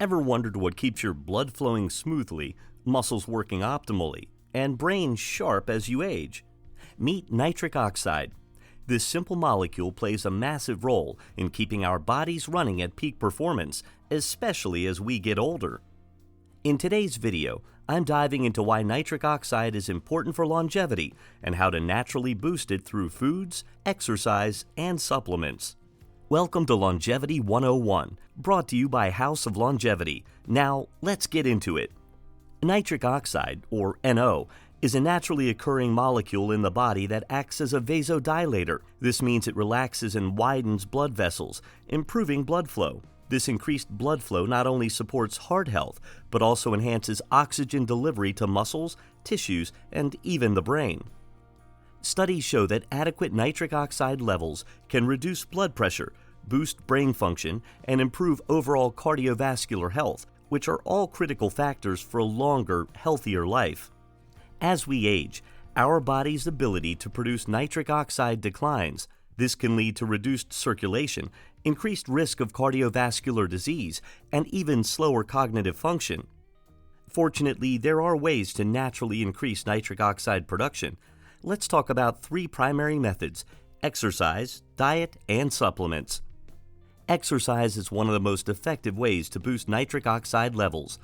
Ever wondered what keeps your blood flowing smoothly, muscles working optimally, and brain sharp as you age? Meet nitric oxide. This simple molecule plays a massive role in keeping our bodies running at peak performance, especially as we get older. In today's video, I'm diving into why nitric oxide is important for longevity and how to naturally boost it through foods, exercise, and supplements. Welcome to Longevity 101, brought to you by House of Longevity. Now, let's get into it. Nitric oxide, or NO, is a naturally occurring molecule in the body that acts as a vasodilator. This means it relaxes and widens blood vessels, improving blood flow. This increased blood flow not only supports heart health, but also enhances oxygen delivery to muscles, tissues, and even the brain. Studies show that adequate nitric oxide levels can reduce blood pressure, boost brain function, and improve overall cardiovascular health, which are all critical factors for a longer, healthier life. As we age, our body's ability to produce nitric oxide declines. This can lead to reduced circulation, increased risk of cardiovascular disease, and even slower cognitive function. Fortunately, there are ways to naturally increase nitric oxide production. Let's talk about three primary methods: exercise, diet, and supplements. Exercise is one of the most effective ways to boost nitric oxide levels.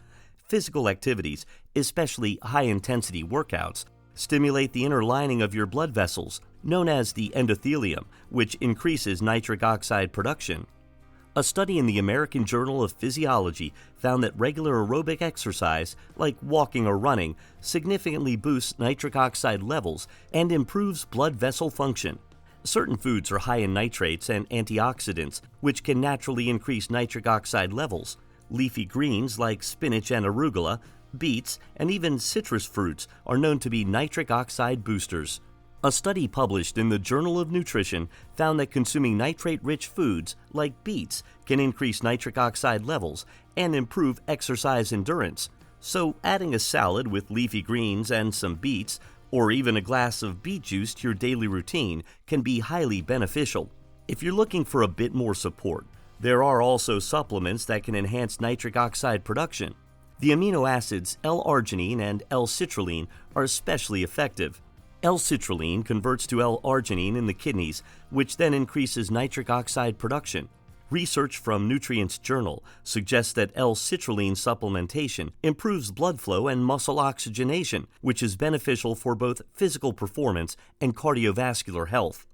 Physical activities, especially high-intensity workouts, stimulate the inner lining of your blood vessels, known as the endothelium, which increases nitric oxide production. A study in the American Journal of Physiology found that regular aerobic exercise, like walking or running, significantly boosts nitric oxide levels and improves blood vessel function. Certain foods are high in nitrates and antioxidants, which can naturally increase nitric oxide levels. Leafy greens like spinach and arugula, beets, and even citrus fruits are known to be nitric oxide boosters. A study published in the Journal of Nutrition found that consuming nitrate-rich foods like beets can increase nitric oxide levels and improve exercise endurance. So adding a salad with leafy greens and some beets, or even a glass of beet juice to your daily routine, can be highly beneficial. If you're looking for a bit more support, there are also supplements that can enhance nitric oxide production. The amino acids l-arginine and l-citrulline are especially effective. L-citrulline converts to l-arginine in the kidneys, which then increases nitric oxide production. Research from Nutrients Journal suggests that L-citrulline supplementation improves blood flow and muscle oxygenation, which is beneficial for both physical performance and cardiovascular health.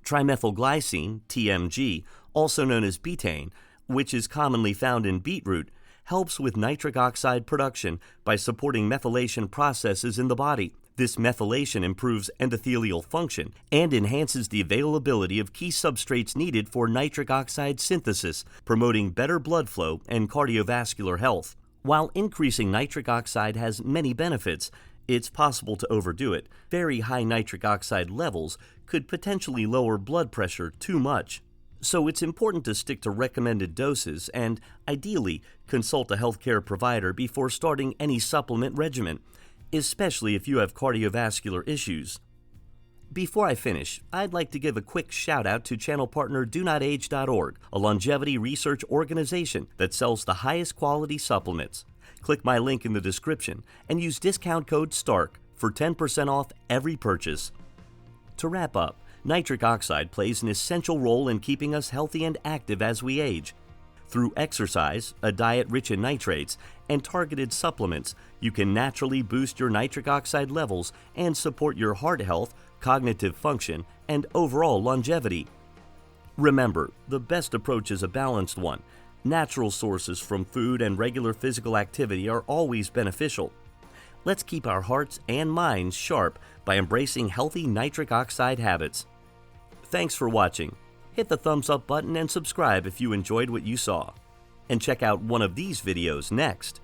Trimethylglycine, TMG, also known as betaine, which is commonly found in beetroot, helps with nitric oxide production by supporting methylation processes in the body. This methylation improves endothelial function and enhances the availability of key substrates needed for nitric oxide synthesis, promoting better blood flow and cardiovascular health. While increasing nitric oxide has many benefits, it's possible to overdo it. Very high nitric oxide levels could potentially lower blood pressure too much. So it's important to stick to recommended doses and, ideally, consult a healthcare provider before starting any supplement regimen, especially if you have cardiovascular issues. Before I finish, I'd like to give a quick shout out to channel partner DoNotAge.org, a longevity research organization that sells the highest quality supplements. Click my link in the description and use discount code STARK for 10% off every purchase. To wrap up, nitric oxide plays an essential role in keeping us healthy and active as we age. Through exercise, a diet rich in nitrates, and targeted supplements, you can naturally boost your nitric oxide levels and support your heart health, cognitive function, and overall longevity. Remember, the best approach is a balanced one. Natural sources from food and regular physical activity are always beneficial. Let's keep our hearts and minds sharp by embracing healthy nitric oxide habits. Thanks for watching. Hit the thumbs up button and subscribe if you enjoyed what you saw. And check out one of these videos next.